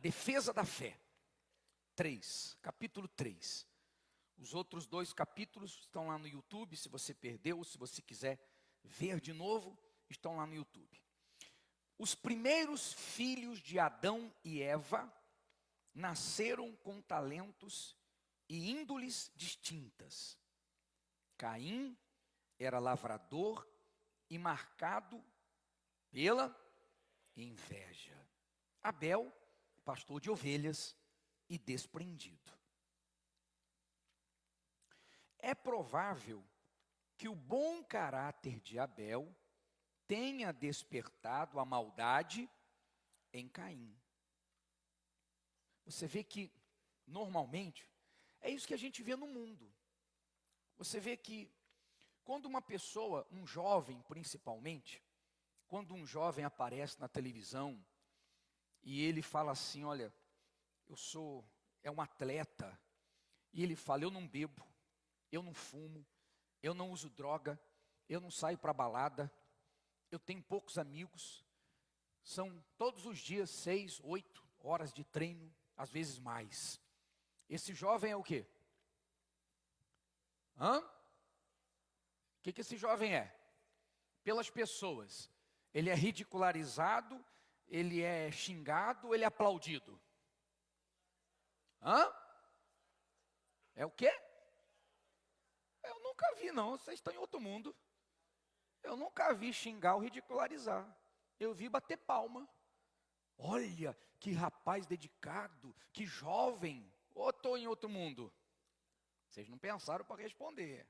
defesa da fé. 3, capítulo 3. Os outros 2 capítulos estão lá no YouTube, se você perdeu, se você quiser ver de novo, estão lá no YouTube. Os primeiros filhos de Adão e Eva nasceram com talentos e índoles distintas. Caim era lavrador e marcado pela inveja. Abel, pastor de ovelhas e desprendido. É provável que o bom caráter de Abel tenha despertado a maldade em Caim. Você vê que, normalmente, é isso que a gente vê no mundo. Você vê que, quando uma pessoa, um jovem principalmente, quando um jovem aparece na televisão e ele fala assim, olha, é um atleta, e ele fala, eu não bebo, eu não fumo, eu não uso droga, eu não saio para balada, eu tenho poucos amigos, são todos os dias 6, 8 horas de treino, às vezes mais. Esse jovem é o quê? O que esse jovem é? Pelas pessoas. Ele é ridicularizado, ele é xingado, ele é aplaudido. É o quê? Eu nunca vi não, vocês estão em outro mundo. Eu nunca vi xingar ou ridicularizar. Eu vi bater palma. Olha, que rapaz dedicado, que jovem. Ou estou em outro mundo? Vocês não pensaram para responder.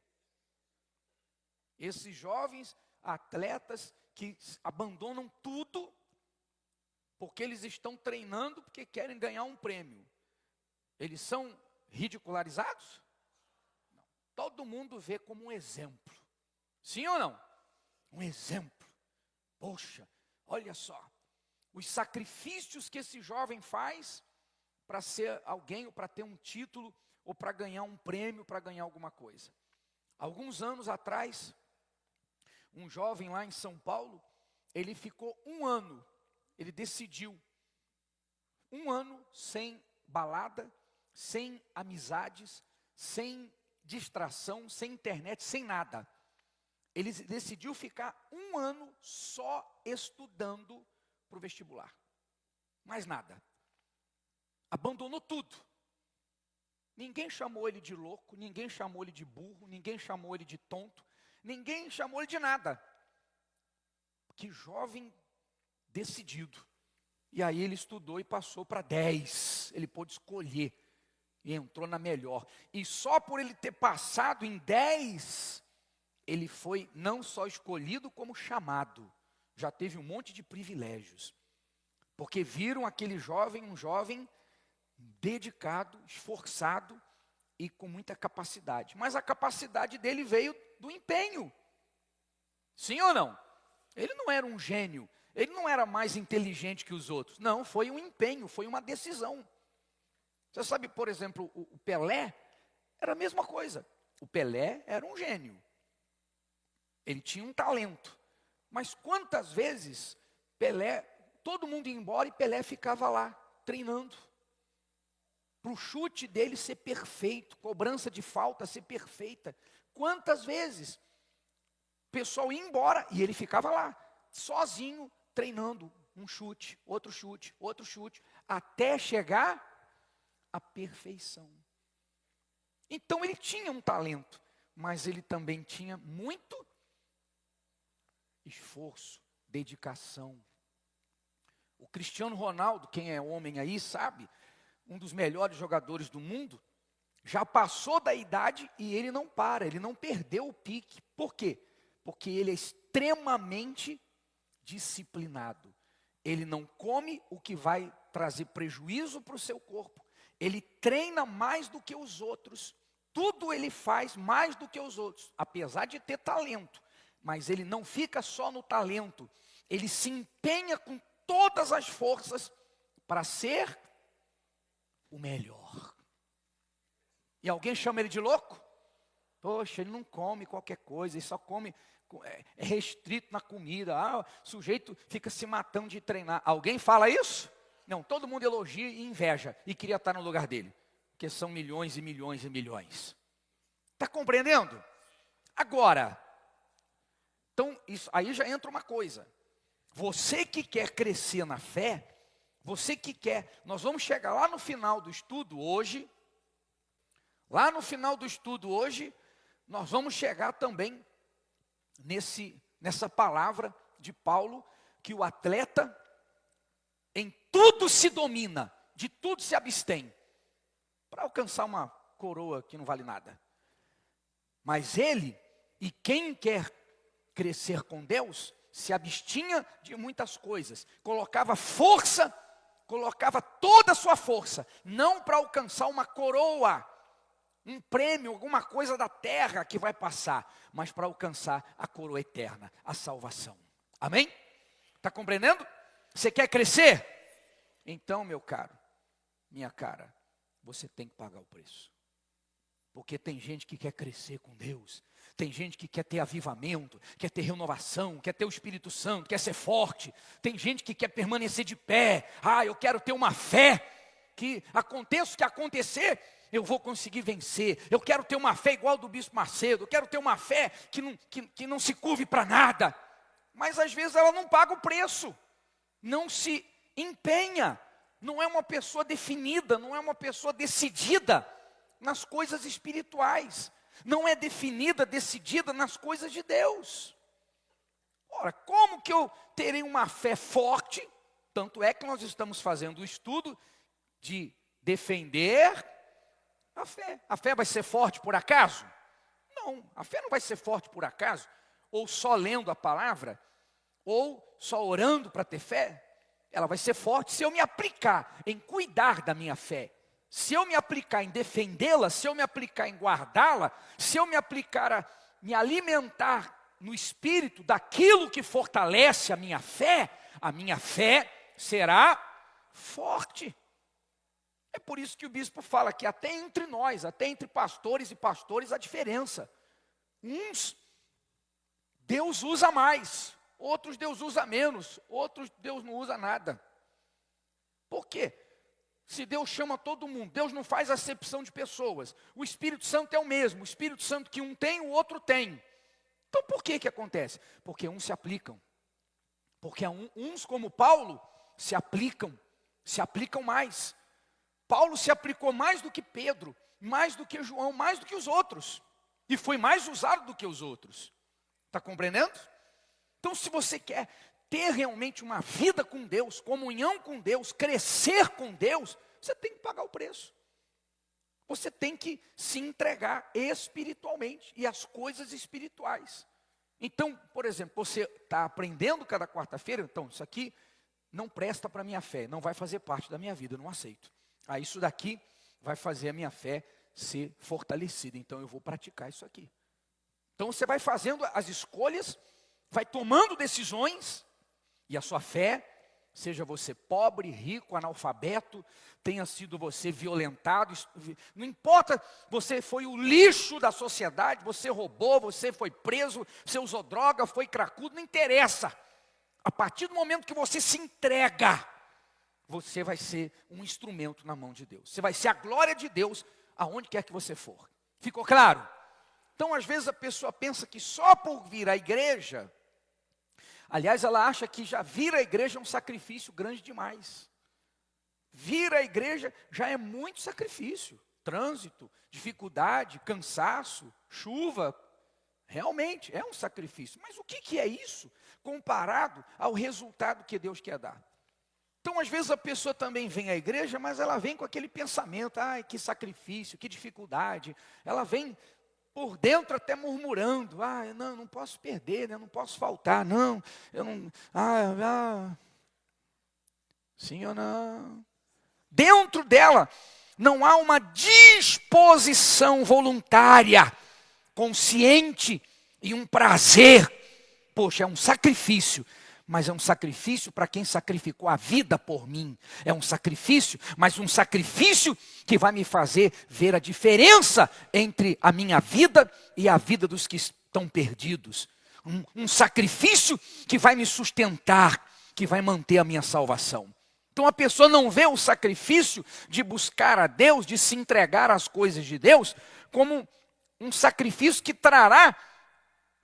Esses jovens atletas que abandonam tudo, porque eles estão treinando, porque querem ganhar um prêmio. Eles são ridicularizados? Não. Todo mundo vê como um exemplo. Sim ou não? Um exemplo. Poxa, olha só. Os sacrifícios que esse jovem faz para ser alguém, ou para ter um título, ou para ganhar um prêmio, para ganhar alguma coisa. Alguns anos atrás, um jovem lá em São Paulo, ele ficou 1 ano, ele decidiu, 1 ano sem balada, sem amizades, sem distração, sem internet, sem nada. Ele decidiu ficar 1 ano só estudando para o vestibular. Mais nada. Abandonou tudo. Ninguém chamou ele de louco, ninguém chamou ele de burro, ninguém chamou ele de tonto, ninguém chamou ele de nada. Que jovem decidido. E aí ele estudou e passou para 10. Ele pôde escolher e entrou na melhor. E só por ele ter passado em 10, ele foi não só escolhido como chamado. Já teve um monte de privilégios. Porque viram aquele jovem, um jovem dedicado, esforçado e com muita capacidade. Mas a capacidade dele veio do empenho. Sim ou não? Ele não era um gênio, ele não era mais inteligente que os outros. Não, foi um empenho, foi uma decisão. Você sabe, por exemplo, o Pelé era a mesma coisa. O Pelé era um gênio. Ele tinha um talento. Mas quantas vezes Pelé, todo mundo ia embora e Pelé ficava lá, treinando. Para o chute dele ser perfeito, cobrança de falta ser perfeita. Quantas vezes o pessoal ia embora e ele ficava lá, sozinho, treinando um chute, outro chute, outro chute, até chegar à perfeição. Então ele tinha um talento, mas ele também tinha muito esforço, dedicação. O Cristiano Ronaldo, quem é homem aí sabe, um dos melhores jogadores do mundo, já passou da idade e ele não para, ele não perdeu o pique. Por quê? Porque ele é extremamente disciplinado. Ele não come o que vai trazer prejuízo para o seu corpo. Ele treina mais do que os outros. Tudo ele faz mais do que os outros, apesar de ter talento. Mas ele não fica só no talento. Ele se empenha com todas as forças para ser o melhor. E alguém chama ele de louco? Poxa, ele não come qualquer coisa, ele só come, é restrito na comida. O sujeito fica se matando de treinar. Alguém fala isso? Não, todo mundo elogia e inveja e queria estar no lugar dele. Porque são milhões e milhões e milhões. Está compreendendo? Agora, então isso, aí já entra uma coisa. Você que quer crescer na fé, você que quer, nós vamos chegar lá no final do estudo hoje. Lá no final do estudo hoje, nós vamos chegar também nessa palavra de Paulo, que o atleta em tudo se domina, de tudo se abstém, para alcançar uma coroa que não vale nada. Mas ele, e quem quer crescer com Deus, se abstinha de muitas coisas, colocava força, colocava toda a sua força, não para alcançar uma coroa, um prêmio, alguma coisa da terra que vai passar, mas para alcançar a coroa eterna, a salvação. Amém? Está compreendendo? Você quer crescer? Então, meu caro, minha cara, você tem que pagar o preço. Porque tem gente que quer crescer com Deus, tem gente que quer ter avivamento, quer ter renovação, quer ter o Espírito Santo, quer ser forte. Tem gente que quer permanecer de pé. Eu quero ter uma fé que aconteça o que acontecer, eu vou conseguir vencer. Eu quero ter uma fé igual do Bispo Macedo. Eu quero ter uma fé que não se curve para nada. Mas às vezes ela não paga o preço. Não se empenha. Não é uma pessoa definida, não é uma pessoa decidida nas coisas espirituais. Não é definida, decidida nas coisas de Deus. Ora, como que eu terei uma fé forte? Tanto é que nós estamos fazendo o estudo de defender a fé. A fé vai ser forte por acaso? Não, a fé não vai ser forte por acaso. Ou só lendo a palavra, ou só orando para ter fé. Ela vai ser forte se eu me aplicar em cuidar da minha fé. Se eu me aplicar em defendê-la, se eu me aplicar em guardá-la, se eu me aplicar a me alimentar no espírito daquilo que fortalece a minha fé será forte. É por isso que o bispo fala que até entre nós, até entre pastores e pastores, há diferença. Uns Deus usa mais, outros Deus usa menos, outros Deus não usa nada. Por quê? Se Deus chama todo mundo, Deus não faz acepção de pessoas. O Espírito Santo é o mesmo, o Espírito Santo que um tem, o outro tem. Então por que acontece? Porque uns se aplicam. Porque uns como Paulo se aplicam mais. Paulo se aplicou mais do que Pedro, mais do que João, mais do que os outros. E foi mais usado do que os outros. Está compreendendo? Então se você quer ter realmente uma vida com Deus, comunhão com Deus, crescer com Deus, você tem que pagar o preço. Você tem que se entregar espiritualmente e às coisas espirituais. Então, por exemplo, você está aprendendo cada quarta-feira, então isso aqui não presta para a minha fé, não vai fazer parte da minha vida, eu não aceito. Isso daqui vai fazer a minha fé ser fortalecida, então eu vou praticar isso aqui. Então você vai fazendo as escolhas, vai tomando decisões, e a sua fé, seja você pobre, rico, analfabeto, tenha sido você violentado, não importa, você foi o lixo da sociedade, você roubou, você foi preso, você usou droga, foi cracudo, não interessa. A partir do momento que você se entrega, você vai ser um instrumento na mão de Deus. Você vai ser a glória de Deus aonde quer que você for. Ficou claro? Então, às vezes a pessoa pensa que só por vir à igreja, aliás, ela acha que já vir à igreja é um sacrifício grande demais. Vir à igreja já é muito sacrifício. Trânsito, dificuldade, cansaço, chuva. Realmente é um sacrifício. Mas o que é isso comparado ao resultado que Deus quer dar? Então, às vezes a pessoa também vem à igreja, mas ela vem com aquele pensamento, que sacrifício, que dificuldade. Ela vem por dentro até murmurando, não posso perder, né? Não posso faltar, não, eu não, sim ou não? Dentro dela não há uma disposição voluntária, consciente e um prazer. Poxa, é um sacrifício. Mas é um sacrifício para quem sacrificou a vida por mim. É um sacrifício, mas um sacrifício que vai me fazer ver a diferença entre a minha vida e a vida dos que estão perdidos. Um sacrifício que vai me sustentar, que vai manter a minha salvação. Então a pessoa não vê o sacrifício de buscar a Deus, de se entregar às coisas de Deus, como um sacrifício que trará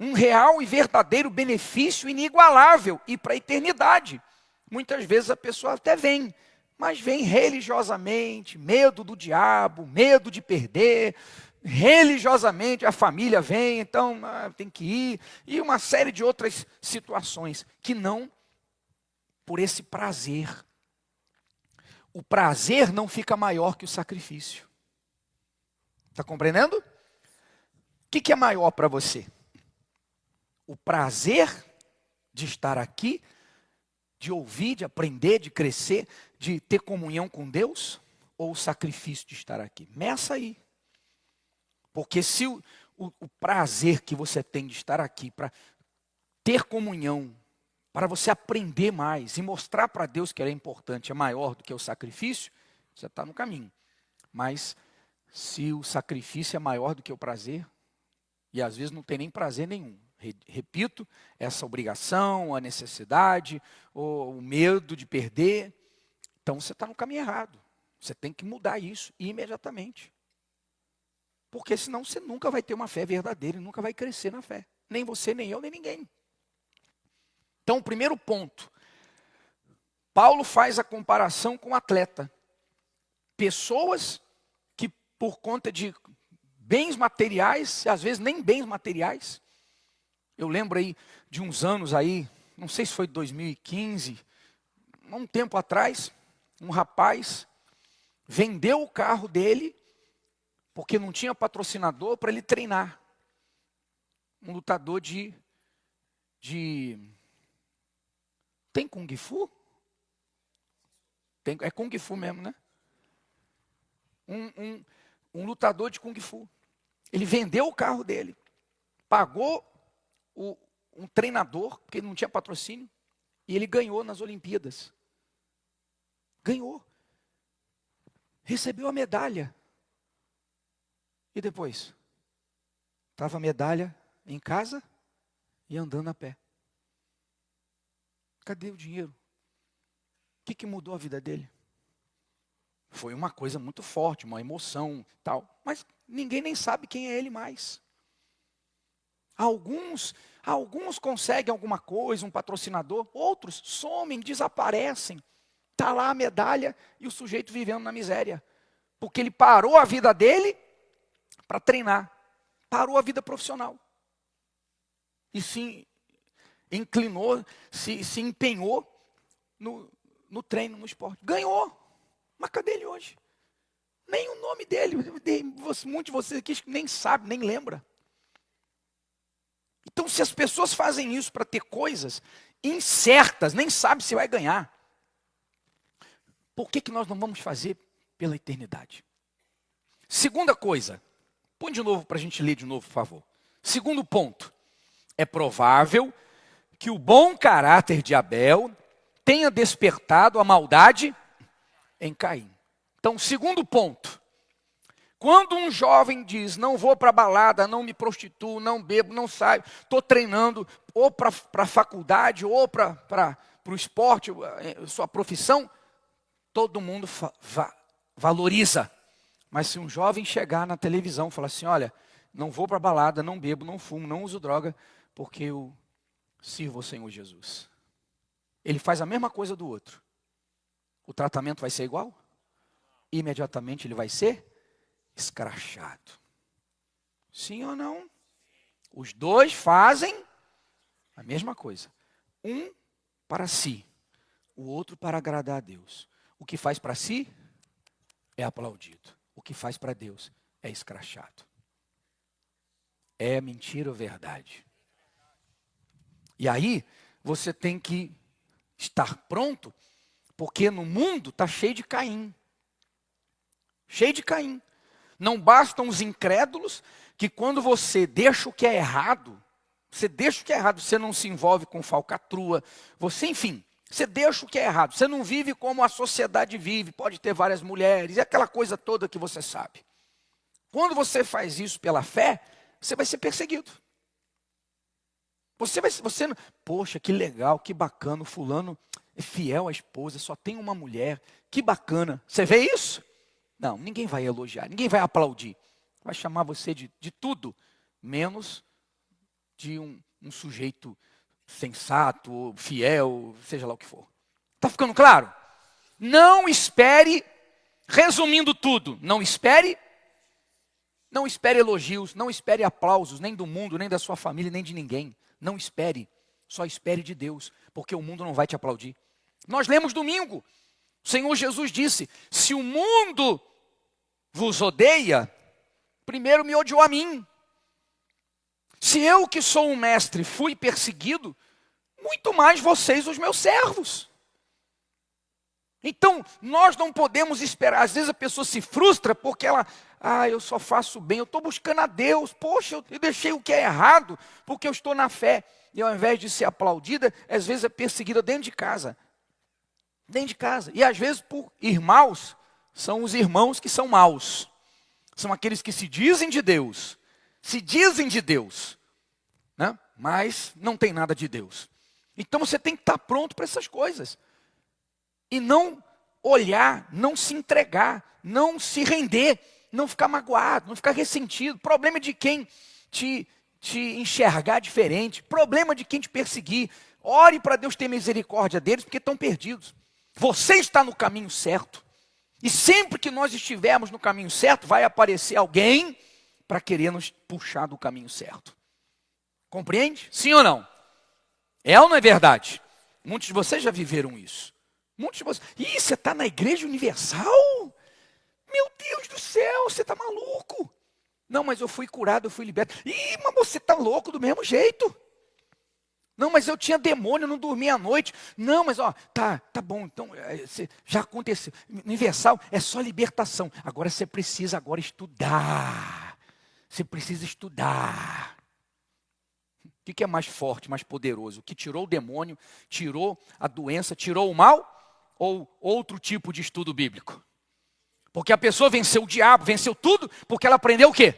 um real e verdadeiro benefício inigualável e para a eternidade. Muitas vezes a pessoa até vem, mas vem religiosamente, medo do diabo, medo de perder. Religiosamente a família vem, então tem que ir. E uma série de outras situações que não por esse prazer. O prazer não fica maior que o sacrifício. Está compreendendo? O que é maior para você? O prazer de estar aqui, de ouvir, de aprender, de crescer, de ter comunhão com Deus? Ou o sacrifício de estar aqui? Meça aí. Porque se o prazer que você tem de estar aqui, para ter comunhão, para você aprender mais e mostrar para Deus que ele é importante, é maior do que o sacrifício, você está no caminho. Mas se o sacrifício é maior do que o prazer, e às vezes não tem nem prazer nenhum, repito, essa obrigação, a necessidade, o medo de perder, então você está no caminho errado. Você tem que mudar isso imediatamente. Porque senão você nunca vai ter uma fé verdadeira e nunca vai crescer na fé. Nem você, nem eu, nem ninguém. Então, o primeiro ponto. Paulo faz a comparação com o atleta. Pessoas que por conta de bens materiais, às vezes nem bens materiais. Eu lembro aí de uns anos aí, não sei se foi 2015, um tempo atrás, um rapaz vendeu o carro dele porque não tinha patrocinador para ele treinar. Um lutador de tem Kung Fu? É Kung Fu mesmo, né? Um lutador de Kung Fu. Ele vendeu o carro dele, pagou um treinador, porque ele não tinha patrocínio, e ele ganhou nas Olimpíadas. Ganhou. Recebeu a medalha. E depois? Estava a medalha em casa e andando a pé. Cadê o dinheiro? O que mudou a vida dele? Foi uma coisa muito forte, uma emoção, tal. Mas ninguém nem sabe quem é ele mais. Alguns conseguem alguma coisa, um patrocinador. Outros somem, desaparecem. Está lá a medalha e o sujeito vivendo na miséria. Porque ele parou a vida dele para treinar. Parou a vida profissional. E se inclinou, se empenhou no treino, no esporte. Ganhou. Mas cadê ele hoje? Nem o nome dele. Muitos de vocês aqui nem sabem, nem lembra. Então, se as pessoas fazem isso para ter coisas incertas, nem sabe se vai ganhar, por que nós não vamos fazer pela eternidade? Segunda coisa, põe de novo para a gente ler de novo, por favor. Segundo ponto, é provável que o bom caráter de Abel tenha despertado a maldade em Caim. Então, segundo ponto, quando um jovem diz, não vou para a balada, não me prostituo, não bebo, não saio, estou treinando ou para a faculdade ou para o esporte, sua profissão, todo mundo valoriza. Mas se um jovem chegar na televisão e falar assim, olha, não vou para a balada, não bebo, não fumo, não uso droga, porque eu sirvo ao Senhor Jesus. Ele faz a mesma coisa do outro. O tratamento vai ser igual? Imediatamente ele vai ser escrachado. Sim ou não? Os dois fazem a mesma coisa. Um para si, o outro para agradar a Deus. O que faz para si é aplaudido. O que faz para Deus é escrachado. É mentira ou verdade? E aí, você tem que estar pronto, porque no mundo está cheio de Caim. Cheio de Caim. Não bastam os incrédulos, que quando você deixa o que é errado, você não se envolve com falcatrua, você, enfim, você deixa o que é errado, você não vive como a sociedade vive, pode ter várias mulheres, e aquela coisa toda que você sabe. Quando você faz isso pela fé, você vai ser perseguido. Poxa, que legal, que bacana, o fulano é fiel à esposa, só tem uma mulher, que bacana. Você vê isso? Não, ninguém vai elogiar, ninguém vai aplaudir. Vai chamar você de tudo, menos de um sujeito sensato, fiel, seja lá o que for. Está ficando claro? Não espere, resumindo tudo, não espere elogios, não espere aplausos, nem do mundo, nem da sua família, nem de ninguém. Não espere, só espere de Deus, porque o mundo não vai te aplaudir. Nós lemos domingo, o Senhor Jesus disse, se o mundo vos odeia, primeiro me odiou a mim. Se eu que sou um mestre fui perseguido, muito mais vocês, os meus servos. Então, nós não podemos esperar. Às vezes a pessoa se frustra porque ela, eu só faço bem, eu estou buscando a Deus. Poxa, eu deixei o que é errado porque eu estou na fé. E ao invés de ser aplaudida, às vezes é perseguida dentro de casa. Dentro de casa. E às vezes por irmãos, são os irmãos que são maus. São aqueles que se dizem de Deus. Se dizem de Deus, né? Mas não tem nada de Deus. Então você tem que estar pronto para essas coisas. E não olhar, não se entregar, não se render, não ficar magoado, não ficar ressentido. Problema de quem te enxergar diferente. Problema de quem te perseguir. Ore para Deus ter misericórdia deles, porque estão perdidos. Você está no caminho certo. E sempre que nós estivermos no caminho certo, vai aparecer alguém para querer nos puxar do caminho certo. Compreende? Sim ou não? É ou não é verdade? Muitos de vocês já viveram isso. Muitos de vocês. Ih, você está na Igreja Universal? Meu Deus do céu, você está maluco. Não, mas eu fui curado, eu fui liberto. Ih, mas você está louco do mesmo jeito. Não, mas eu tinha demônio, eu não dormia à noite. Não, mas tá bom, então já aconteceu. Universal é só libertação. Agora você precisa estudar. Você precisa estudar. O que é mais forte, mais poderoso? O que tirou o demônio, tirou a doença, tirou o mal? Ou outro tipo de estudo bíblico? Porque a pessoa venceu o diabo, venceu tudo, porque ela aprendeu o quê?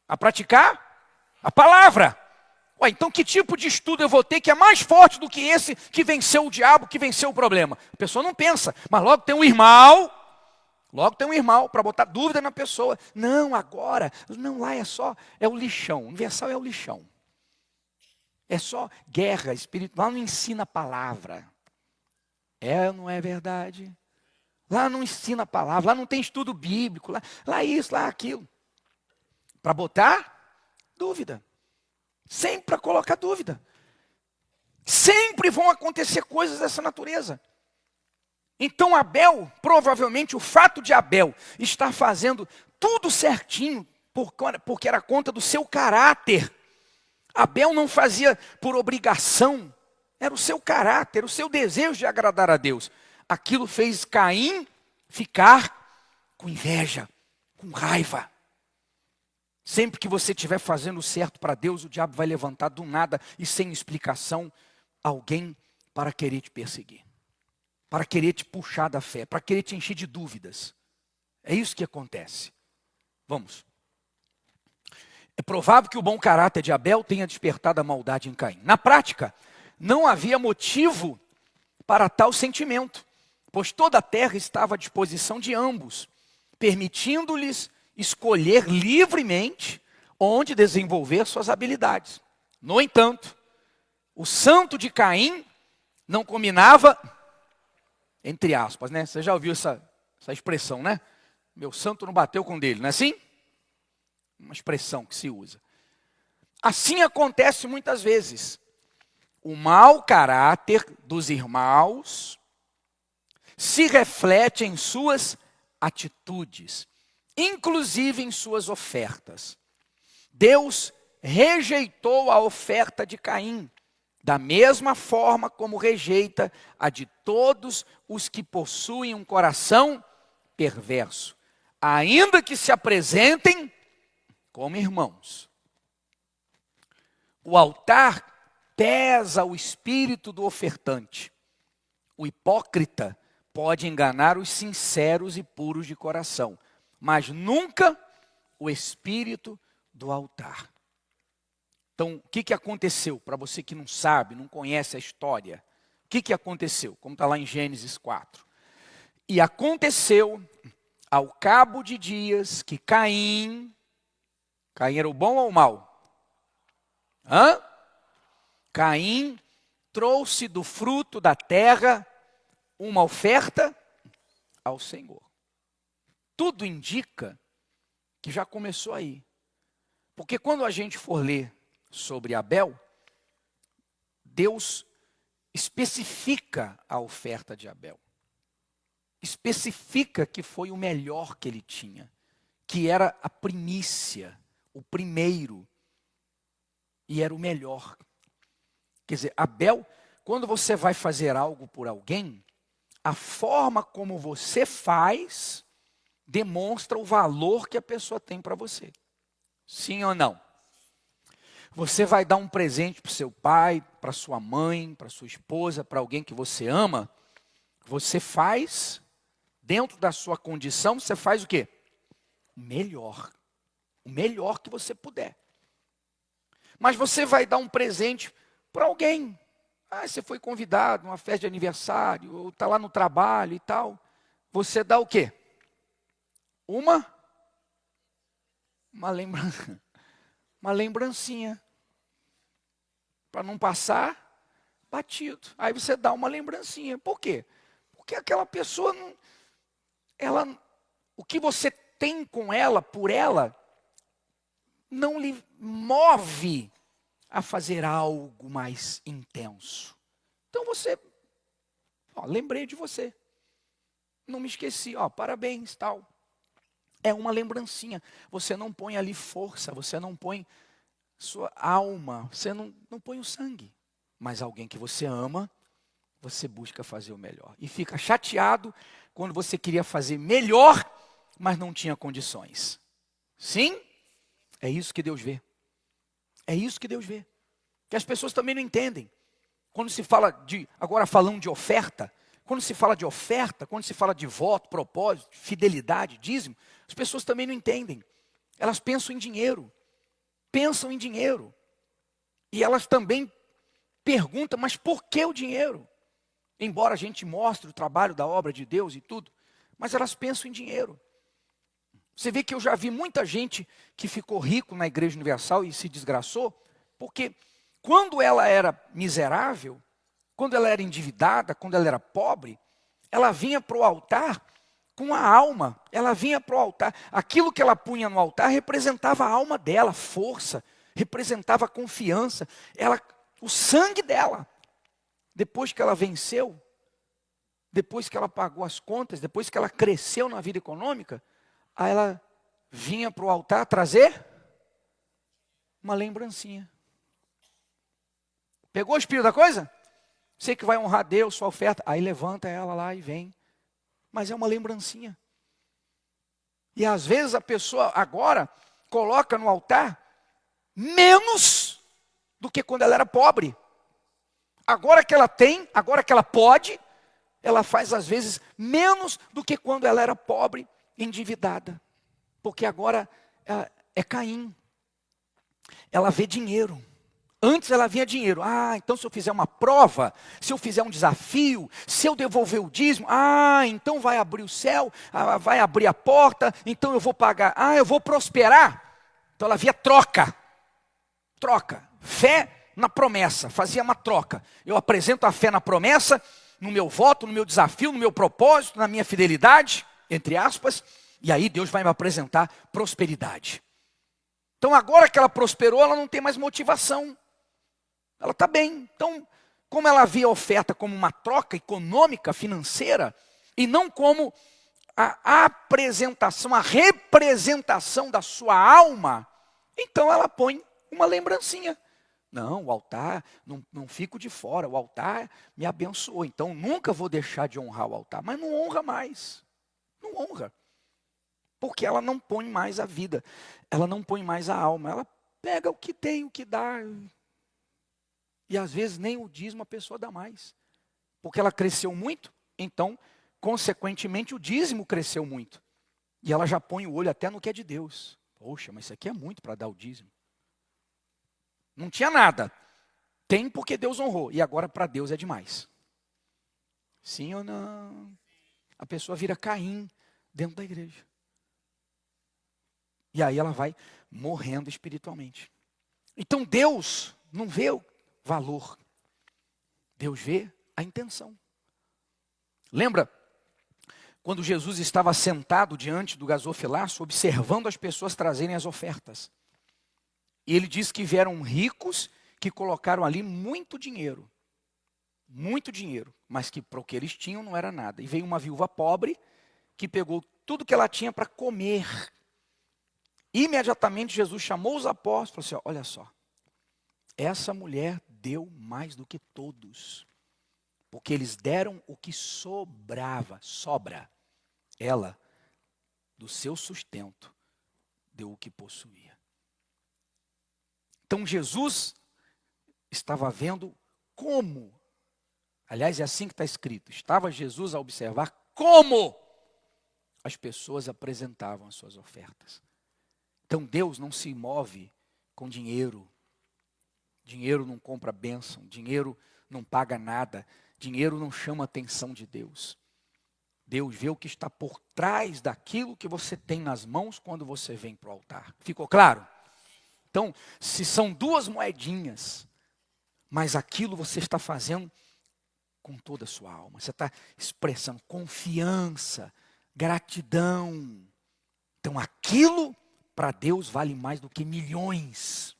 A praticar a palavra. Ué, então que tipo de estudo eu vou ter que é mais forte do que esse que venceu o diabo, que venceu o problema? A pessoa não pensa, mas logo tem um irmão para botar dúvida na pessoa. Não, agora, não, lá é o lixão, universal é o lixão. É só guerra espiritual, lá não ensina a palavra. É ou não é verdade? Lá não ensina a palavra, lá não tem estudo bíblico, lá isso, lá aquilo. Para botar dúvida. Sempre para colocar dúvida. Sempre vão acontecer coisas dessa natureza. Então Abel, provavelmente o fato de Abel estar fazendo tudo certinho, porque era conta do seu caráter. Abel não fazia por obrigação, era o seu caráter, o seu desejo de agradar a Deus. Aquilo fez Caim ficar com inveja, com raiva. Sempre que você estiver fazendo o certo para Deus, o diabo vai levantar do nada e sem explicação alguém para querer te perseguir. Para querer te puxar da fé, para querer te encher de dúvidas. É isso que acontece. Vamos. É provável que o bom caráter de Abel tenha despertado a maldade em Caim. Na prática, não havia motivo para tal sentimento, pois toda a terra estava à disposição de ambos, permitindo-lhes escolher livremente onde desenvolver suas habilidades. No entanto, o santo de Caim não combinava, entre aspas, né? Você já ouviu essa expressão, né? Meu santo não bateu com o dele, não é assim? Uma expressão que se usa. Assim acontece muitas vezes. O mau caráter dos irmãos se reflete em suas atitudes, inclusive em suas ofertas. Deus rejeitou a oferta de Caim, da mesma forma como rejeita a de todos os que possuem um coração perverso, ainda que se apresentem como irmãos. O altar pesa o espírito do ofertante. O hipócrita pode enganar os sinceros e puros de coração, mas nunca o espírito do altar. Então, o que aconteceu? Para você que não sabe, não conhece a história, que aconteceu? Como está lá em Gênesis 4. E aconteceu, ao cabo de dias, que Caim era o bom ou o mau? Caim trouxe do fruto da terra uma oferta ao Senhor. Tudo indica que já começou aí. Porque quando a gente for ler sobre Abel, Deus especifica a oferta de Abel. Especifica que foi o melhor que ele tinha, que era a primícia, o primeiro, e era o melhor. Quer dizer, Abel, quando você vai fazer algo por alguém, a forma como você faz demonstra o valor que a pessoa tem para você. Sim ou não? Você vai dar um presente para o seu pai, para sua mãe, para sua esposa, para alguém que você ama, você faz, dentro da sua condição, você faz o quê? O melhor que você puder. Mas você vai dar um presente para alguém. Você foi convidado a uma festa de aniversário, ou está lá no trabalho e tal. Você dá o quê? Uma lembrança, uma lembrancinha. Para não passar batido. Aí você dá uma lembrancinha. Por quê? Porque aquela pessoa, o que você tem com ela, por ela, não lhe move a fazer algo mais intenso. Então você, lembrei de você. Não me esqueci, parabéns, tal. É uma lembrancinha. Você não põe ali força, você não põe sua alma, você não põe o sangue. Mas alguém que você ama, você busca fazer o melhor. E fica chateado quando você queria fazer melhor, mas não tinha condições. Sim? É isso que Deus vê. É isso que Deus vê. Que as pessoas também não entendem. Quando se fala agora falando de oferta, quando se fala de oferta, quando se fala de voto, propósito, fidelidade, dízimo, as pessoas também não entendem. Elas pensam em dinheiro. E elas também perguntam, mas por que o dinheiro? Embora a gente mostre o trabalho da obra de Deus e tudo, mas elas pensam em dinheiro. Você vê que eu já vi muita gente que ficou rico na Igreja Universal e se desgraçou, porque quando ela era miserável, quando ela era endividada, quando ela era pobre, ela vinha para o altar com a alma, ela vinha para o altar. Aquilo que ela punha no altar representava a alma dela, força, representava a confiança, o sangue dela. Depois que ela venceu, depois que ela pagou as contas, depois que ela cresceu na vida econômica, aí ela vinha para o altar trazer uma lembrancinha. Pegou o espírito da coisa? Você que vai honrar Deus, sua oferta, aí levanta ela lá e vem. Mas é uma lembrancinha. E às vezes a pessoa agora coloca no altar menos do que quando ela era pobre. Agora que ela tem, agora que ela pode, ela faz às vezes menos do que quando ela era pobre, endividada. Porque agora é Caim. Ela vê dinheiro. Antes ela via dinheiro. Então se eu fizer uma prova, se eu fizer um desafio, se eu devolver o dízimo, então vai abrir o céu, vai abrir a porta, então eu vou pagar. Eu vou prosperar. Então ela via troca. Fé na promessa, fazia uma troca. Eu apresento a fé na promessa, no meu voto, no meu desafio, no meu propósito, na minha fidelidade, entre aspas, e aí Deus vai me apresentar prosperidade. Então agora que ela prosperou, ela não tem mais motivação. Ela está bem. Então, como ela via a oferta como uma troca econômica, financeira, e não como a apresentação, a representação da sua alma, então ela põe uma lembrancinha. Não, o altar, não fico de fora, o altar me abençoou, então nunca vou deixar de honrar o altar. Mas não honra mais, não honra. Porque ela não põe mais a vida, ela não põe mais a alma, ela pega o que tem, o que dá. E às vezes nem o dízimo a pessoa dá mais. Porque ela cresceu muito, então, consequentemente, o dízimo cresceu muito. E ela já põe o olho até no que é de Deus. Poxa, mas isso aqui é muito para dar o dízimo. Não tinha nada. Tem porque Deus honrou. E agora para Deus é demais. Sim ou não? A pessoa vira Caim dentro da igreja. E aí ela vai morrendo espiritualmente. Então Deus não vê o valor. Deus vê a intenção. Lembra quando Jesus estava sentado diante do gasofilaço, observando as pessoas trazerem as ofertas? E ele diz que vieram ricos que colocaram ali muito dinheiro, mas que para o que eles tinham não era nada. E veio uma viúva pobre que pegou tudo que ela tinha para comer. Imediatamente Jesus chamou os apóstolos e falou assim: olha só, essa mulher deu mais do que todos, porque eles deram o que sobra. Ela, do seu sustento, deu o que possuía. Então Jesus estava vendo como, aliás é assim que está escrito, estava Jesus a observar como as pessoas apresentavam as suas ofertas. Então Deus não se move com dinheiro. Dinheiro não compra bênção, dinheiro não paga nada, dinheiro não chama a atenção de Deus. Deus vê o que está por trás daquilo que você tem nas mãos quando você vem para o altar. Ficou claro? Então, se são 2 moedinhas, mas aquilo você está fazendo com toda a sua alma. Você está expressando confiança, gratidão. Então, aquilo para Deus vale mais do que milhões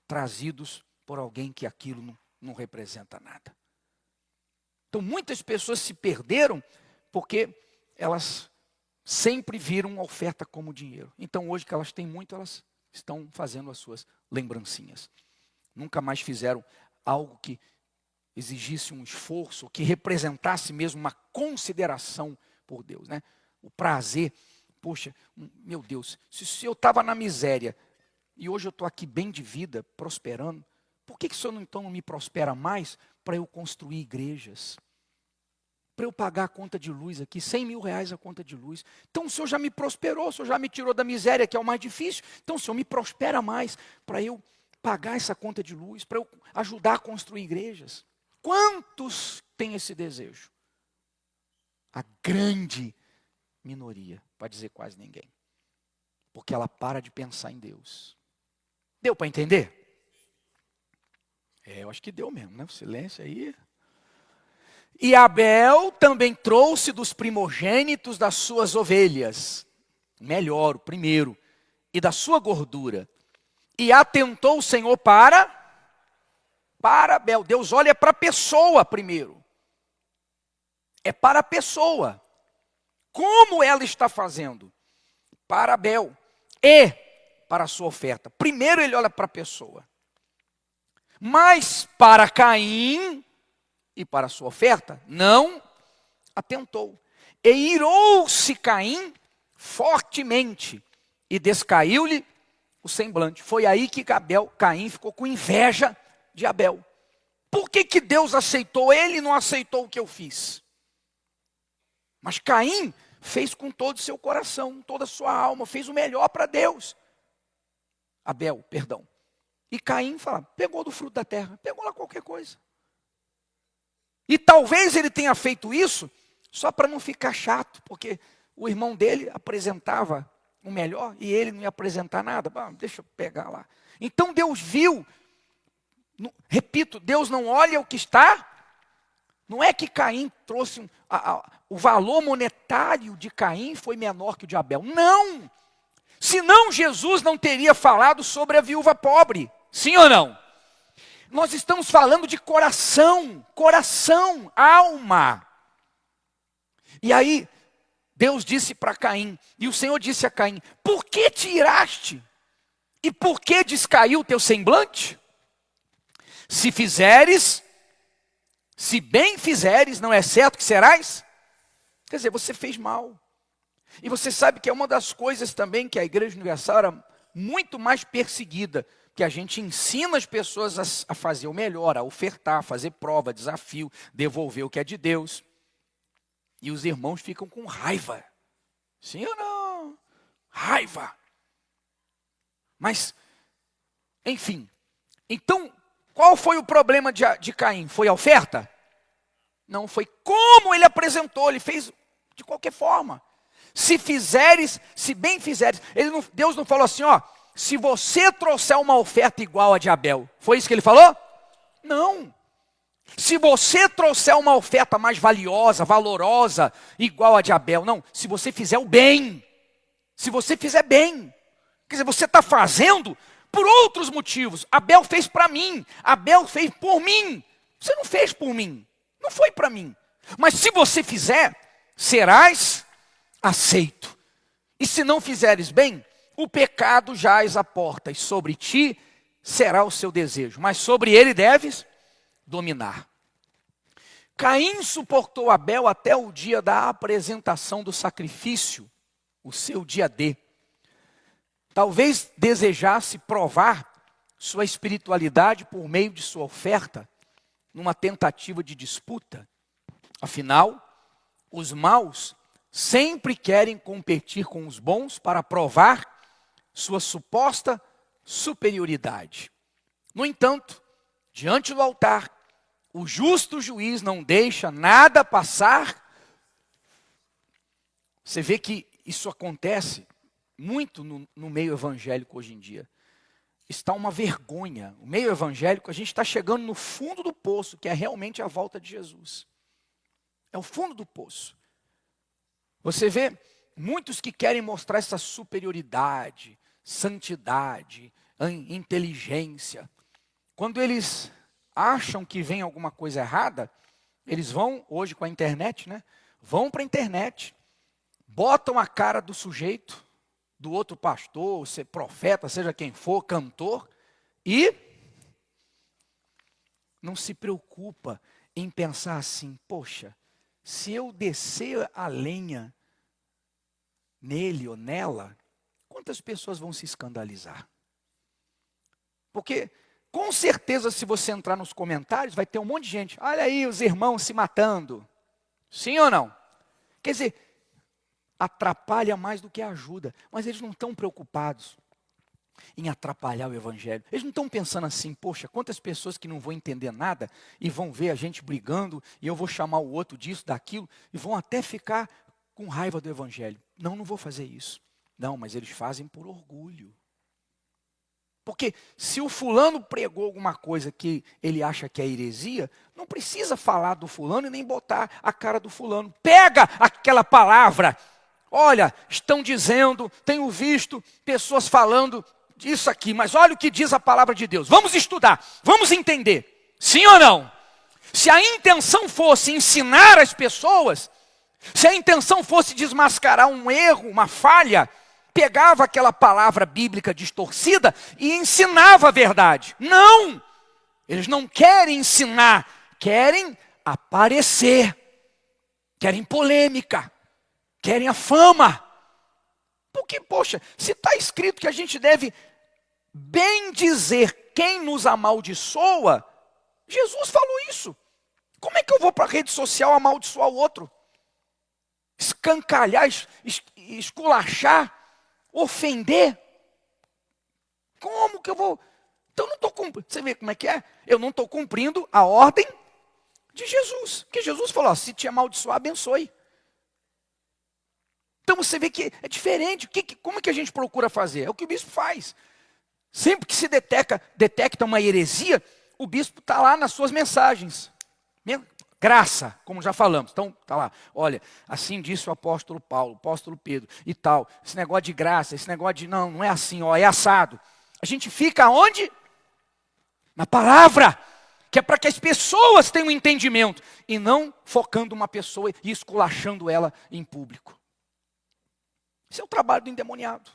trazidos por alguém que aquilo não representa nada. Então muitas pessoas se perderam porque elas sempre viram a oferta como dinheiro. Então hoje que elas têm muito, elas estão fazendo as suas lembrancinhas. Nunca mais fizeram algo que exigisse um esforço, que representasse mesmo uma consideração por Deus, né? O prazer, poxa, meu Deus, se eu estava na miséria e hoje eu estou aqui bem de vida, prosperando, por que o Senhor então não me prospera mais para eu construir igrejas? Para eu pagar a conta de luz aqui, 100 mil reais a conta de luz. Então o Senhor já me prosperou, o Senhor já me tirou da miséria, que é o mais difícil. Então o Senhor me prospera mais para eu pagar essa conta de luz, para eu ajudar a construir igrejas. Quantos têm esse desejo? A grande minoria, para dizer quase ninguém. Porque ela para de pensar em Deus. Deu para entender? Eu acho que deu mesmo, né? O silêncio aí. E Abel também trouxe dos primogênitos das suas ovelhas, melhor, o primeiro, e da sua gordura. E atentou o Senhor para Abel. Deus olha para a pessoa primeiro. É para a pessoa. Como ela está fazendo? Para Abel e para a sua oferta. Primeiro ele olha para a pessoa. Mas para Caim e para a sua oferta, não atentou. E irou-se Caim fortemente e descaiu-lhe o semblante. Foi aí que Caim ficou com inveja de Abel. Por que Deus aceitou ele e não aceitou o que eu fiz? Mas Caim fez com todo o seu coração, toda a sua alma, fez o melhor para Deus. Abel, perdão. E Caim fala, pegou do fruto da terra, pegou lá qualquer coisa. E talvez ele tenha feito isso só para não ficar chato, porque o irmão dele apresentava o melhor e ele não ia apresentar nada. Deixa eu pegar lá. Então Deus viu, repito, Deus não olha o que está. Não é que Caim trouxe, o valor monetário de Caim foi menor que o de Abel. Não! Senão Jesus não teria falado sobre a viúva pobre. Sim ou não? Nós estamos falando de coração, alma. E aí, Deus disse para Caim, e o Senhor disse a Caim, por que te iraste? E por que descaiu o teu semblante? Se bem fizeres, não é certo que serás? Quer dizer, você fez mal. E você sabe que é uma das coisas também que a Igreja Universal era muito mais perseguida, que a gente ensina as pessoas a fazer o melhor, a ofertar, a fazer prova, desafio, devolver o que é de Deus. E os irmãos ficam com raiva. Sim ou não? Raiva. Mas, enfim. Então, qual foi o problema de Caim? Foi a oferta? Não foi como ele apresentou, ele fez de qualquer forma. Se fizeres, se bem fizeres. Deus não falou assim, ó, se você trouxer uma oferta igual a de Abel. Foi isso que ele falou? Não. Se você trouxer uma oferta mais valiosa, valorosa, igual a de Abel. Não, se você fizer o bem. Se você fizer bem. Quer dizer, você está fazendo por outros motivos. Abel fez para mim. Abel fez por mim. Você não fez por mim. Não foi para mim. Mas se você fizer, serás aceito. E se não fizeres bem, o pecado jaz à porta, e sobre ti será o seu desejo. Mas sobre ele deves dominar. Caim suportou Abel até o dia da apresentação do sacrifício, o seu dia D. Talvez desejasse provar sua espiritualidade por meio de sua oferta, numa tentativa de disputa. Afinal, os maus sempre querem competir com os bons para provar sua suposta superioridade. No entanto, diante do altar, o justo juiz não deixa nada passar. Você vê que isso acontece muito no meio evangélico hoje em dia. Está uma vergonha. O meio evangélico, a gente está chegando no fundo do poço, que é realmente a volta de Jesus. É o fundo do poço. Você vê muitos que querem mostrar essa superioridade, santidade, inteligência. Quando eles acham que vem alguma coisa errada, eles vão, hoje com a internet, né? Vão para a internet, botam a cara do sujeito, do outro pastor, profeta, seja quem for, cantor, e não se preocupa em pensar assim, poxa, se eu descer a lenha nele ou nela, quantas pessoas vão se escandalizar? Porque, com certeza, se você entrar nos comentários, vai ter um monte de gente, olha aí os irmãos se matando. Sim ou não? Quer dizer, atrapalha mais do que ajuda. Mas eles não estão preocupados em atrapalhar o evangelho. Eles não estão pensando assim, poxa, quantas pessoas que não vão entender nada e vão ver a gente brigando e eu vou chamar o outro disso, daquilo, e vão até ficar com raiva do evangelho. Não vou fazer isso. Não, mas eles fazem por orgulho. Porque se o fulano pregou alguma coisa que ele acha que é heresia, não precisa falar do fulano e nem botar a cara do fulano. Pega aquela palavra. Olha, estão dizendo, tenho visto pessoas falando disso aqui, mas olha o que diz a palavra de Deus. Vamos estudar, vamos entender. Sim ou não? Se a intenção fosse ensinar as pessoas, se a intenção fosse desmascarar um erro, uma falha, pegava aquela palavra bíblica distorcida e ensinava a verdade. Não! Eles não querem ensinar, querem aparecer, querem polêmica, querem a fama. Porque, poxa, se está escrito que a gente deve bem dizer quem nos amaldiçoa, Jesus falou isso. Como é que eu vou para a rede social amaldiçoar o outro? Escancalhar, esculachar, ofender? Como que eu vou? Então eu não estou cumprindo. Você vê como é que é? Eu não estou cumprindo a ordem de Jesus. Porque Jesus falou, ó, se te amaldiçoar, abençoe. Então você vê que é diferente. Como é que a gente procura fazer? É o que o bispo faz. Sempre que se detecta uma heresia, o bispo está lá nas suas mensagens. Graça, como já falamos. Então, está lá. Olha, assim disse o apóstolo Paulo, o apóstolo Pedro e tal. Esse negócio de graça, esse negócio de não é assim, ó, é assado. A gente fica onde? Na palavra. Que é para que as pessoas tenham entendimento. E não focando uma pessoa e esculachando ela em público. Esse é o trabalho do endemoniado.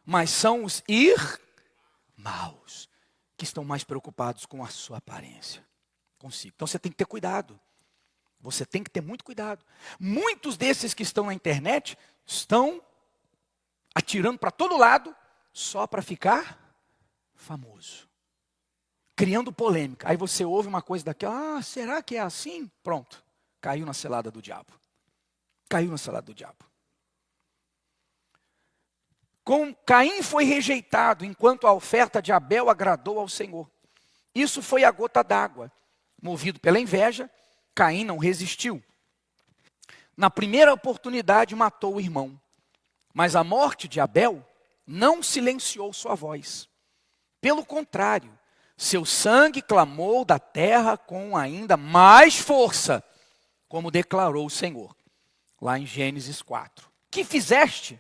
Mas são os irmãos que estão mais preocupados com a sua aparência. Consigo. Então você tem que ter cuidado. Você tem que ter muito cuidado. Muitos desses que estão na internet estão atirando para todo lado só para ficar famoso. Criando polêmica. Aí você ouve uma coisa daquela, será que é assim? Pronto. Caiu na cilada do diabo. Caiu na cilada do diabo. Caim foi rejeitado, enquanto a oferta de Abel agradou ao Senhor. Isso foi a gota d'água. Movido pela inveja, Caim não resistiu. Na primeira oportunidade matou o irmão. Mas a morte de Abel não silenciou sua voz. Pelo contrário, seu sangue clamou da terra com ainda mais força, como declarou o Senhor, lá em Gênesis 4. Que fizeste?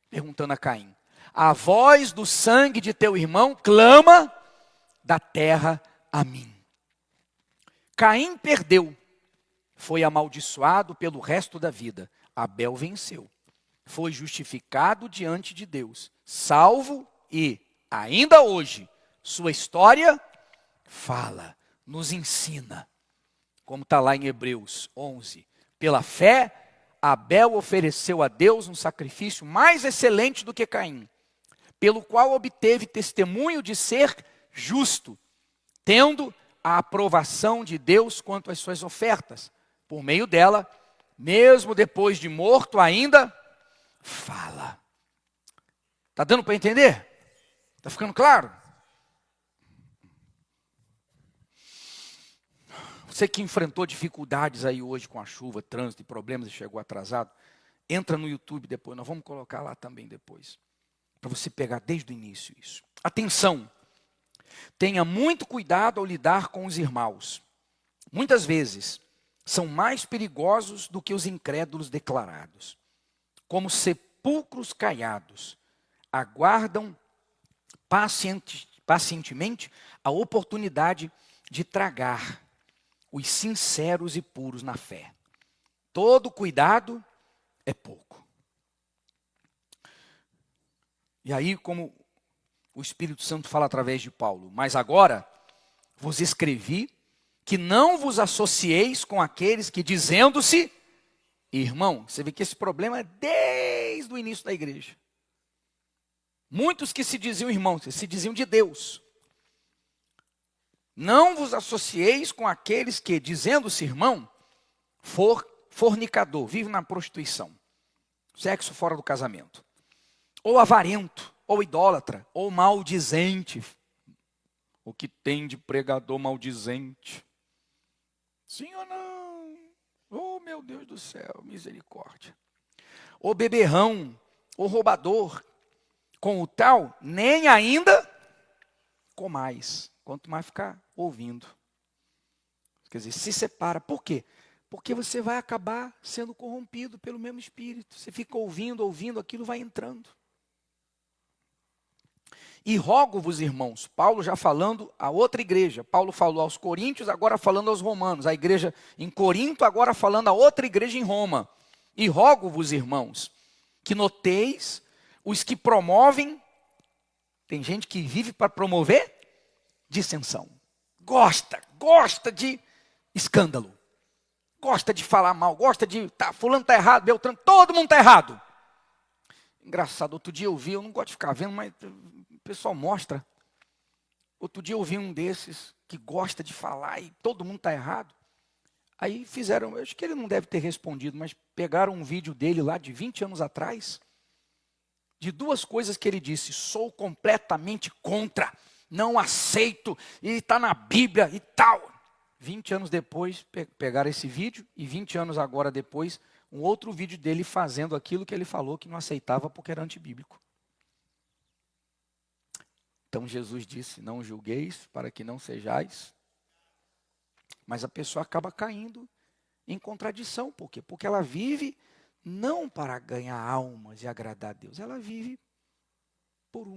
Perguntando a Caim. A voz do sangue de teu irmão clama da terra a mim. Caim perdeu, foi amaldiçoado pelo resto da vida. Abel venceu, foi justificado diante de Deus, salvo e, ainda hoje, sua história fala, nos ensina. Como está lá em Hebreus 11. Pela fé, Abel ofereceu a Deus um sacrifício mais excelente do que Caim, pelo qual obteve testemunho de ser justo, tendo a aprovação de Deus quanto às suas ofertas. Por meio dela, mesmo depois de morto, ainda fala. Está dando para entender? Está ficando claro? Você que enfrentou dificuldades aí hoje com a chuva, trânsito e problemas e chegou atrasado, entra no YouTube depois, nós vamos colocar lá também depois, para você pegar desde o início isso. Atenção, tenha muito cuidado ao lidar com os irmãos. Muitas vezes, são mais perigosos do que os incrédulos declarados. Como sepulcros caiados, aguardam pacientemente a oportunidade de tragar os sinceros e puros na fé. Todo cuidado é pouco. E aí, como o Espírito Santo fala através de Paulo, mas agora vos escrevi que não vos associeis com aqueles que, dizendo-se irmão, você vê que esse problema é desde o início da igreja. Muitos que se diziam irmãos, se diziam de Deus. Não vos associeis com aqueles que, dizendo-se irmão, fornicador, vive na prostituição, sexo fora do casamento, ou avarento, ou idólatra, ou maldizente. O que tem de pregador maldizente? Sim ou não? Oh, meu Deus do céu, misericórdia. Ou beberrão, ou roubador, com o tal, nem ainda comais. Quanto mais ficar ouvindo. Quer dizer, se separa. Por quê? Porque você vai acabar sendo corrompido pelo mesmo Espírito. Você fica ouvindo, aquilo vai entrando. E rogo-vos, irmãos, Paulo já falando a outra igreja. Paulo falou aos coríntios, agora falando aos romanos. A igreja em Corinto, agora falando a outra igreja em Roma. E rogo-vos, irmãos, que noteis os que promovem. Tem gente que vive para promover dissensão. Gosta de escândalo. Gosta de falar mal, gosta de, fulano está errado, Beltrano, todo mundo está errado. Engraçado, outro dia eu vi, eu não gosto de ficar vendo, mas o pessoal mostra. Outro dia eu vi um desses que gosta de falar e todo mundo está errado. Aí fizeram, eu acho que ele não deve ter respondido, mas pegaram um vídeo dele lá de 20 anos atrás, de duas coisas que ele disse: sou completamente contra, não aceito, e está na Bíblia e tal. 20 anos depois, pegaram esse vídeo, e 20 anos agora depois, um outro vídeo dele fazendo aquilo que ele falou que não aceitava porque era antibíblico. Então Jesus disse, não julgueis para que não sejais. Mas a pessoa acaba caindo em contradição. Por quê? Porque ela vive não para ganhar almas e agradar a Deus. Ela vive por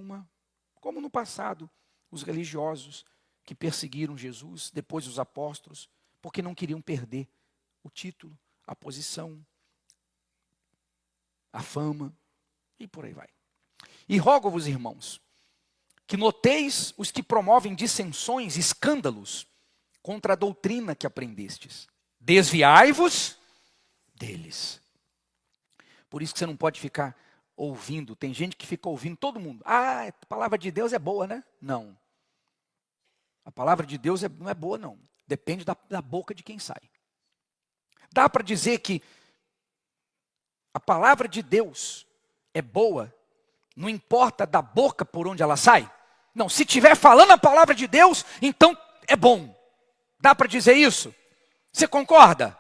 como no passado, os religiosos que perseguiram Jesus, depois os apóstolos, porque não queriam perder o título, a posição, a fama, e por aí vai. E rogo-vos, irmãos, que noteis os que promovem dissensões, escândalos, contra a doutrina que aprendestes. Desviai-vos deles. Por isso que você não pode ficar ouvindo. Tem gente que fica ouvindo todo mundo. Ah, a palavra de Deus é boa, né? Não. A palavra de Deus não é boa, não. Depende da boca de quem sai. Dá para dizer que a palavra de Deus é boa, não importa da boca por onde ela sai? Não, se estiver falando a palavra de Deus, então é bom. Dá para dizer isso? Você concorda?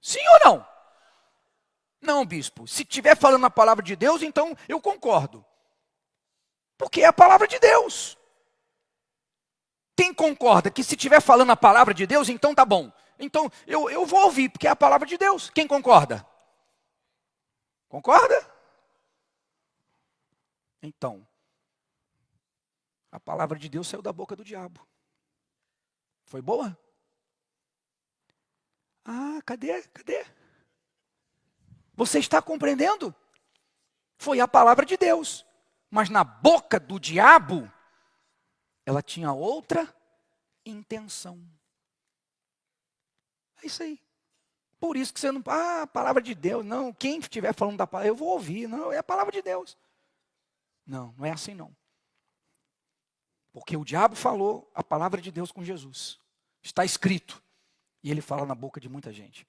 Sim ou não? Não, bispo. Se estiver falando a palavra de Deus, então eu concordo. Porque é a palavra de Deus. Quem concorda que se estiver falando a palavra de Deus, então tá bom. Então eu vou ouvir, porque é a palavra de Deus. Quem concorda? Concorda? Então, a palavra de Deus saiu da boca do diabo. Foi boa? Ah, cadê? Você está compreendendo? Foi a palavra de Deus. Mas na boca do diabo, ela tinha outra intenção. É isso aí. Por isso que você não... a palavra de Deus. Não, quem estiver falando da palavra, eu vou ouvir. Não, é a palavra de Deus. Não, não é assim não. Porque o diabo falou a palavra de Deus com Jesus. Está escrito. E ele fala na boca de muita gente.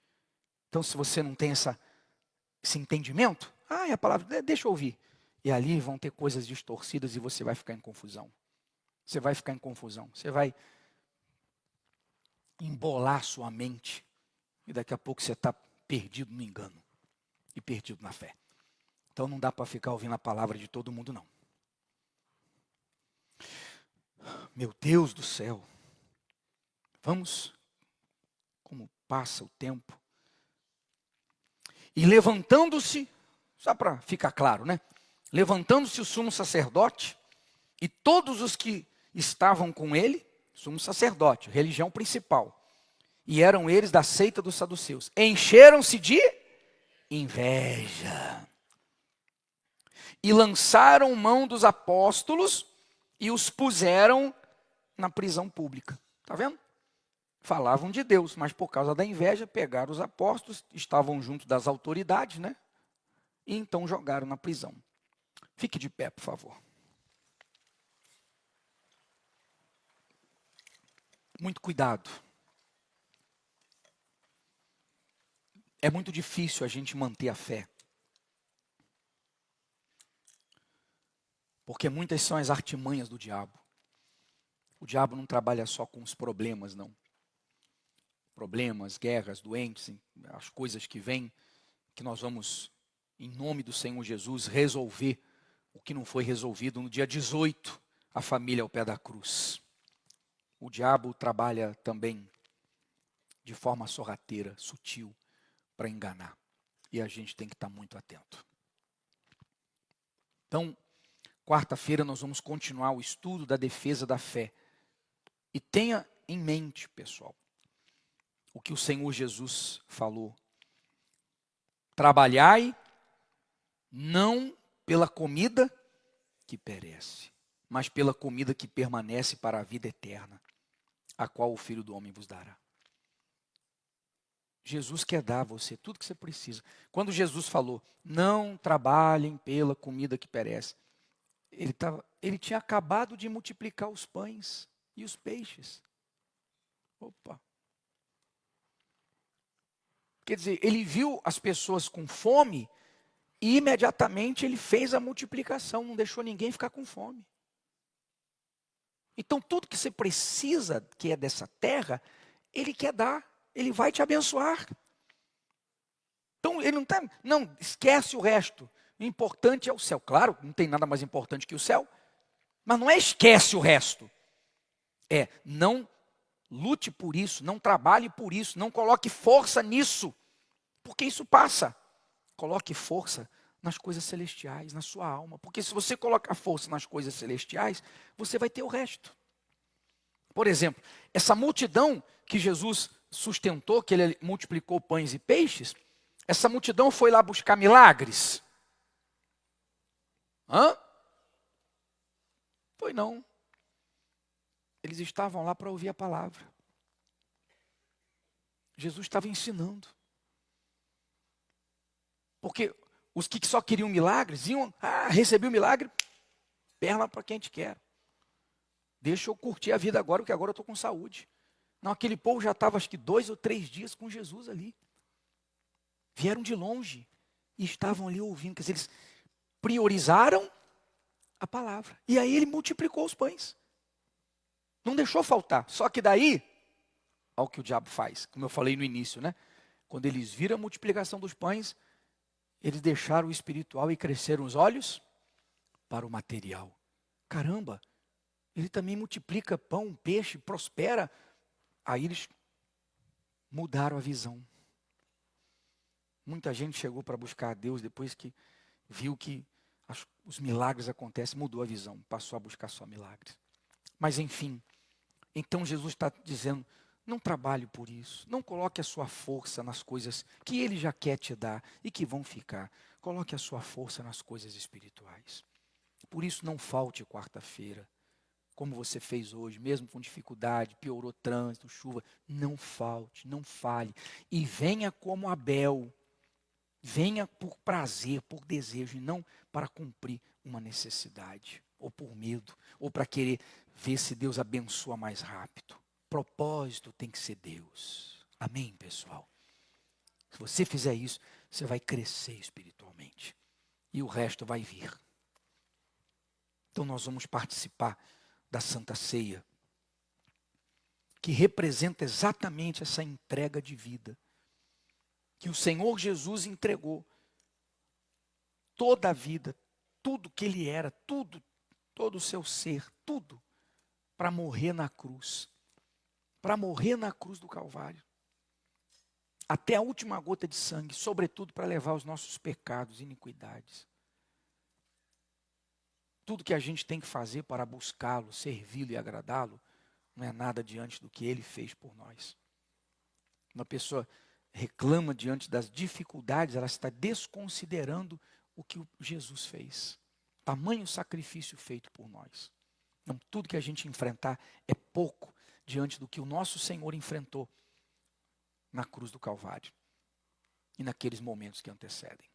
Então, se você não tem esse entendimento, é a palavra, deixa eu ouvir. E ali vão ter coisas distorcidas e você vai ficar em confusão. Você vai ficar em confusão. Você vai embolar sua mente. E daqui a pouco você está perdido no engano. E perdido na fé. Então não dá para ficar ouvindo a palavra de todo mundo, não. Meu Deus do céu. Vamos, como passa o tempo. E levantando-se, só para ficar claro, né? Levantando-se o sumo sacerdote e todos os que estavam com ele, sumo sacerdote, religião principal, e eram eles da seita dos saduceus, encheram-se de inveja e lançaram mão dos apóstolos e os puseram na prisão pública. Está vendo? Falavam de Deus, mas por causa da inveja pegaram os apóstolos, estavam junto das autoridades, né? E então jogaram na prisão. Fique de pé, por favor. Muito cuidado. É muito difícil a gente manter a fé. Porque muitas são as artimanhas do diabo. O diabo não trabalha só com os problemas, não. Problemas, guerras, doentes, as coisas que vêm, que nós vamos, em nome do Senhor Jesus, resolver o que não foi resolvido no dia 18, a família ao pé da cruz. O diabo trabalha também de forma sorrateira, sutil, para enganar. E a gente tem que estar muito atento. Então, quarta-feira nós vamos continuar o estudo da defesa da fé. E tenha em mente, pessoal, o que o Senhor Jesus falou. Trabalhai não pela comida que perece, mas pela comida que permanece para a vida eterna, a qual o Filho do Homem vos dará. Jesus quer dar a você tudo que você precisa. Quando Jesus falou, não trabalhem pela comida que perece, ele tinha acabado de multiplicar os pães e os peixes. Opa! Quer dizer, ele viu as pessoas com fome e imediatamente ele fez a multiplicação, não deixou ninguém ficar com fome. Então tudo que você precisa, que é dessa terra, ele quer dar, ele vai te abençoar. Então ele não esquece o resto. O importante é o céu. Claro, não tem nada mais importante que o céu, mas não é esquece o resto. É, não lute por isso, não trabalhe por isso, não coloque força nisso, porque isso passa. Coloque força nas coisas celestiais, na sua alma, porque se você colocar força nas coisas celestiais, você vai ter o resto. Por exemplo, essa multidão que Jesus sustentou, que ele multiplicou pães e peixes, essa multidão foi lá buscar milagres? Foi não. Eles estavam lá para ouvir a palavra. Jesus estava ensinando. Porque os que só queriam milagres, iam, recebi o milagre, perna para quem te quer. Deixa eu curtir a vida agora, porque agora eu estou com saúde. Não, aquele povo já estava acho que 2 ou 3 dias com Jesus ali. Vieram de longe e estavam ali ouvindo. Quer dizer, eles priorizaram a palavra. E aí ele multiplicou os pães. Não deixou faltar. Só que daí, Olha o que o diabo faz, como eu falei no início, né? Quando eles viram a multiplicação dos pães, eles deixaram o espiritual e cresceram os olhos para o material. Caramba, ele também multiplica pão, peixe, prospera. Aí eles mudaram a visão. Muita gente chegou para buscar a Deus depois que viu que os milagres acontecem, mudou a visão, passou a buscar só milagres. Mas enfim, então Jesus está dizendo, não trabalhe por isso, não coloque a sua força nas coisas que Ele já quer te dar e que vão ficar. Coloque a sua força nas coisas espirituais. Por isso não falte quarta-feira, como você fez hoje, mesmo com dificuldade, piorou trânsito, chuva. Não falte, não falhe. E venha como Abel. Venha por prazer, por desejo, e não para cumprir uma necessidade, ou por medo, ou para querer ver se Deus abençoa mais rápido. Propósito tem que ser Deus. Amém, pessoal? Se você fizer isso, você vai crescer espiritualmente. E o resto vai vir. Então nós vamos participar da Santa Ceia, que representa exatamente essa entrega de vida, que o Senhor Jesus entregou toda a vida, tudo que Ele era, tudo, todo o seu ser, tudo, para morrer na cruz do Calvário, até a última gota de sangue, sobretudo para levar os nossos pecados e iniquidades. Tudo que a gente tem que fazer para buscá-lo, servi-lo e agradá-lo, não é nada diante do que Ele fez por nós. Uma pessoa reclama diante das dificuldades, ela está desconsiderando o que Jesus fez. Tamanho sacrifício feito por nós. Não, tudo que a gente enfrentar é pouco diante do que o nosso Senhor enfrentou na cruz do Calvário e naqueles momentos que antecedem.